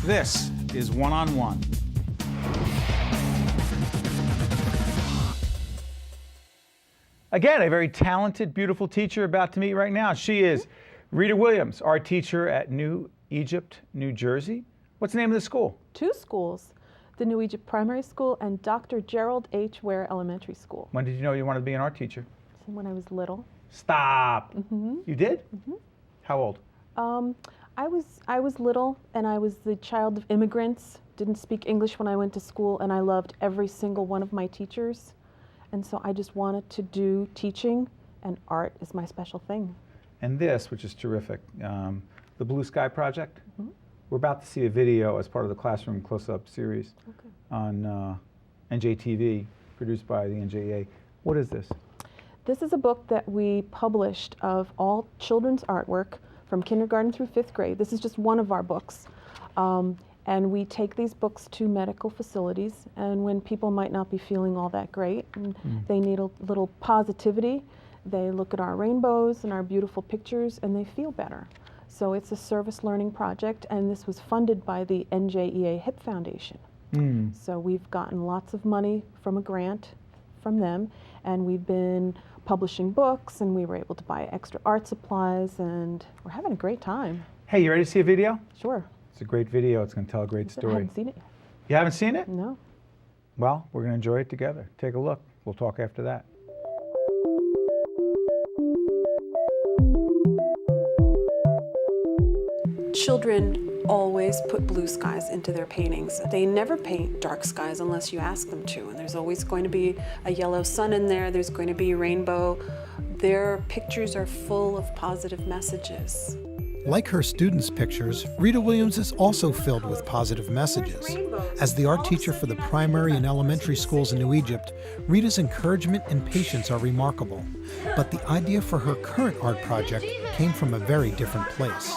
This is One-on-One. Again, a very talented, beautiful teacher about to meet right now. She is Rita Williams, our teacher at New Egypt, New Jersey. What's the name of the school? 2 schools, the New Egypt Primary School and Dr. Gerald H. Ware Elementary School. When did you know you wanted to be an art teacher? When I was little. Stop. You did? How old? I was little, and I was the child of immigrants, didn't speak English when I went to school, and I loved every single one of my teachers. And so I just wanted to do teaching, and art is my special thing. And this, which is terrific, the Blue Sky Project. We're about to see a video as part of the Classroom Close-Up series on NJTV, produced by the NJEA. What is this? This is a book that we published of all children's artwork from kindergarten through 5th grade. This is just one of our books. And we take these books to medical facilities, and when people might not be feeling all that great, and they need a little positivity, they look at our rainbows and our beautiful pictures, and they feel better. So it's a service learning project, and this was funded by the NJEA Hip Foundation. So we've gotten lots of money from a grant from them, and we've been publishing books, and we were able to buy extra art supplies, and we're having a great time. Hey, you ready to see a video? Sure. It's a great video. It's going to tell a great story. I haven't seen it. You haven't seen it? No. Well, we're going to enjoy it together. Take a look. We'll talk after that. Children always put blue skies into their paintings. They never paint dark skies unless you ask them to, and there's always going to be a yellow sun in there, there's going to be a rainbow. Their pictures are full of positive messages. Like her students' pictures, Rita Williams is also filled with positive messages. As the art teacher for the primary and elementary schools in New Egypt, Rita's encouragement and patience are remarkable. But the idea for her current art project came from a very different place.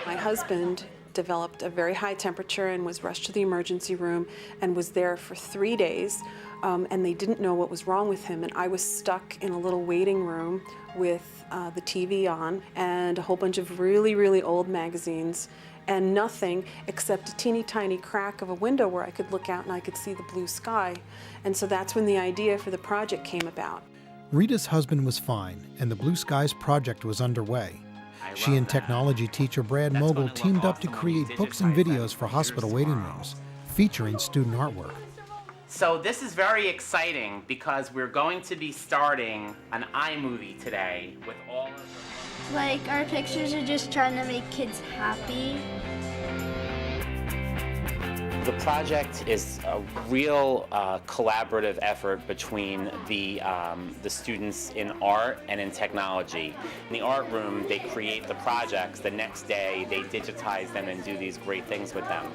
My husband developed a very high temperature and was rushed to the emergency room and was there for 3 days, and they didn't know what was wrong with him, and I was stuck in a little waiting room with the TV on and a whole bunch of really, really old magazines and nothing except a teeny tiny crack of a window where I could look out and I could see the blue sky. And so that's when the idea for the project came about. Rita's husband was fine, and the Blue Skies project was underway. She and technology teacher Brad Mogul teamed up to create books and videos for hospital waiting rooms, featuring student artwork. So this is very exciting because we're going to be starting an iMovie today with all of the... Like, our pictures are just trying to make kids happy. The project is a real collaborative effort between the students in art and in technology. In the art room, they create the projects. The next day, they digitize them and do these great things with them.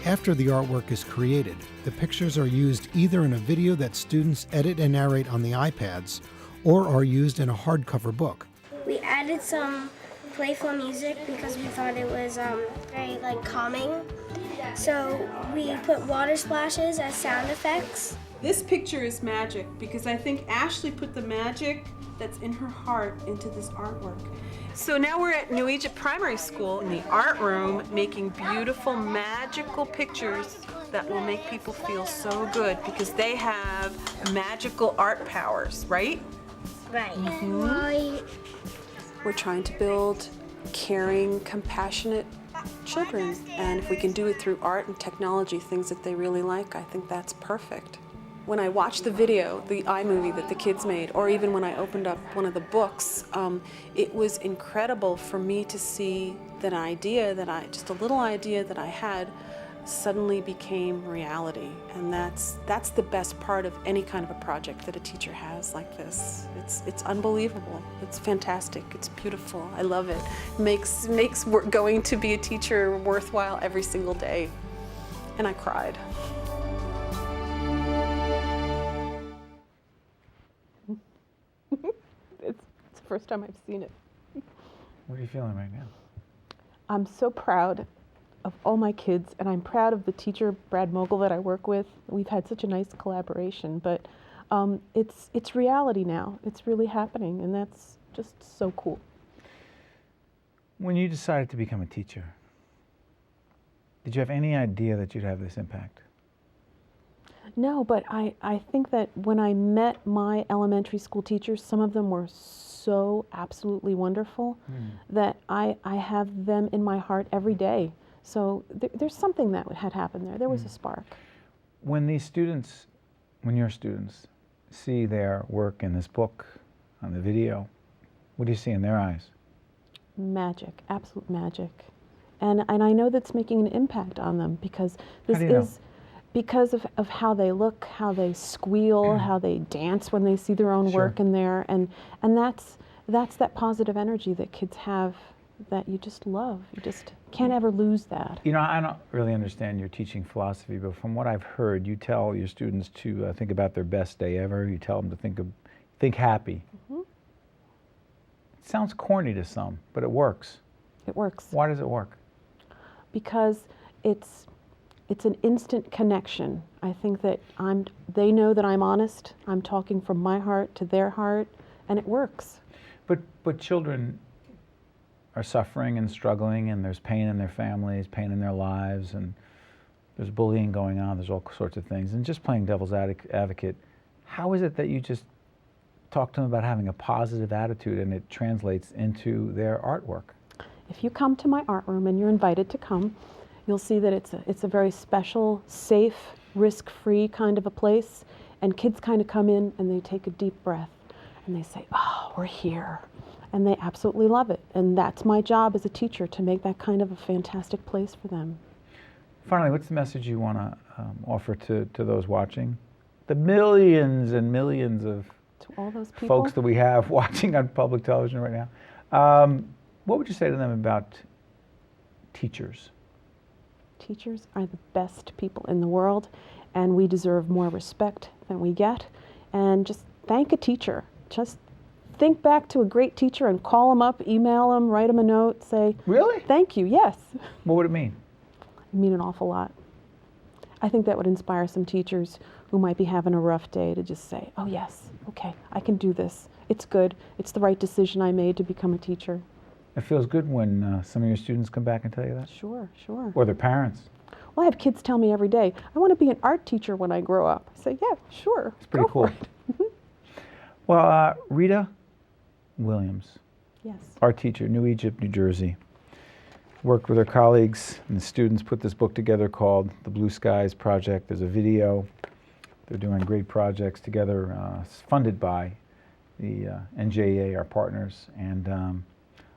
After the artwork is created, the pictures are used either in a video that students edit and narrate on the iPads, or are used in a hardcover book. We added some playful music because we thought it was very calming. So we put water splashes as sound effects. This picture is magic because I think Ashley put the magic that's in her heart into this artwork. So now we're at New Egypt Primary School in the art room making beautiful, magical pictures that will make people feel so good because they have magical art powers, right? Right. Right. We're trying to build caring, compassionate children, and if we can do it through art and technology, things that they really like, I think that's perfect. When I watched the video, the iMovie that the kids made, or even when I opened up one of the books, it was incredible for me to see that idea just a little idea that I had suddenly became reality. And that's the best part of any kind of a project that a teacher has like this. It's unbelievable. It's fantastic. It's beautiful. I love it. Makes going to be a teacher worthwhile every single day. And I cried. It's the first time I've seen it. What are you feeling right now? I'm so proud of all my kids, and I'm proud of the teacher, Brad Mogul, that I work with. We've had such a nice collaboration, but it's reality now. It's really happening, and that's just so cool. When you decided to become a teacher, did you have any idea that you'd have this impact? No, but I think that when I met my elementary school teachers, some of them were so absolutely wonderful that I have them in my heart every day. So there's something that had happened there. There was a spark. When these students, when your students see their work in this book, on the video, what do you see in their eyes? Magic, absolute magic. And I know that's making an impact on them because this How do you know? is because of how they look, how they squeal, how they dance when they see their own Sure. work in there, and that's that positive energy that kids have that you just love. You just can't ever lose that. You know, I don't really understand your teaching philosophy, but from what I've heard, you tell your students to think about their best day ever. You tell them to think happy. It sounds corny to some, but it works. It works Why does it work? because it's an instant connection. I think that they know that I'm honest. I'm talking from my heart to their heart, and it works. But children are suffering and struggling, and there's pain in their families, pain in their lives, and there's bullying going on. There's all sorts of things. And just playing devil's advocate, how is it that you just talk to them about having a positive attitude and it translates into their artwork? If you come to my art room, and you're invited to come, you'll see that it's a very special, safe, risk-free kind of a place. And kids kind of come in and they take a deep breath and they say, "Oh, we're here." And they absolutely love it. And that's my job as a teacher, to make that kind of a fantastic place for them. Finally, what's the message you want to offer to those watching? The millions and millions of To all those people, folks that we have watching on public television right now. What would you say to them about teachers? teachers are the best people in the world, and we deserve more respect than we get. And just thank a teacher. Just think back to a great teacher and call them up, email them, write them a note, say, Really? thank you, yes. What would it mean? It mean an awful lot. I think that would inspire some teachers who might be having a rough day to just say, oh yes, okay, I can do this. It's good. It's the right decision I made to become a teacher. It feels good when some of your students come back and tell you that? Sure, sure. Or their parents. Well, I have kids tell me every day, I want to be an art teacher when I grow up. I say, yeah, sure. It's pretty go cool. for it. Well, Rita Williams, Yes. art teacher, New Egypt, New Jersey, worked with her colleagues and the students, put this book together called The Blue Skies Project. There's a video. They're doing great projects together, funded by the NJEA, our partners. And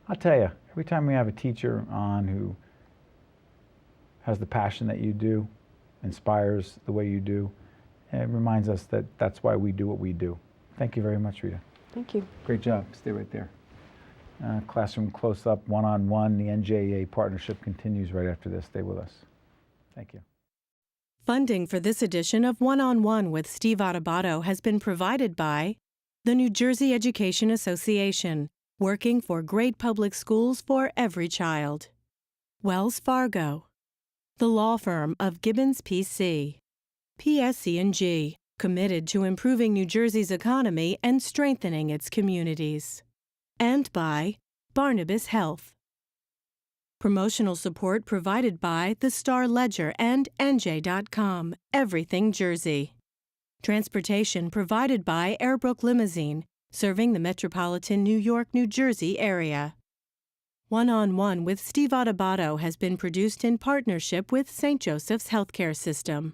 I'll tell you, every time we have a teacher on who has the passion that you do, inspires the way you do, it reminds us that that's why we do what we do. Thank you very much, Rita. Thank you. Great job. Stay right there. Classroom close-up, one-on-one. The NJEA partnership continues right after this. Stay with us. Thank you. Funding for this edition of One-on-One with Steve Adubato has been provided by the New Jersey Education Association, working for great public schools for every child. Wells Fargo, the law firm of Gibbons PC, PSC&G, committed to improving New Jersey's economy and strengthening its communities. And by Barnabas Health. Promotional support provided by the Star Ledger and NJ.com, Everything Jersey. Transportation provided by Airbrook Limousine, serving the metropolitan New York, New Jersey area. One-on-One with Steve Adubato has been produced in partnership with St. Joseph's Healthcare System.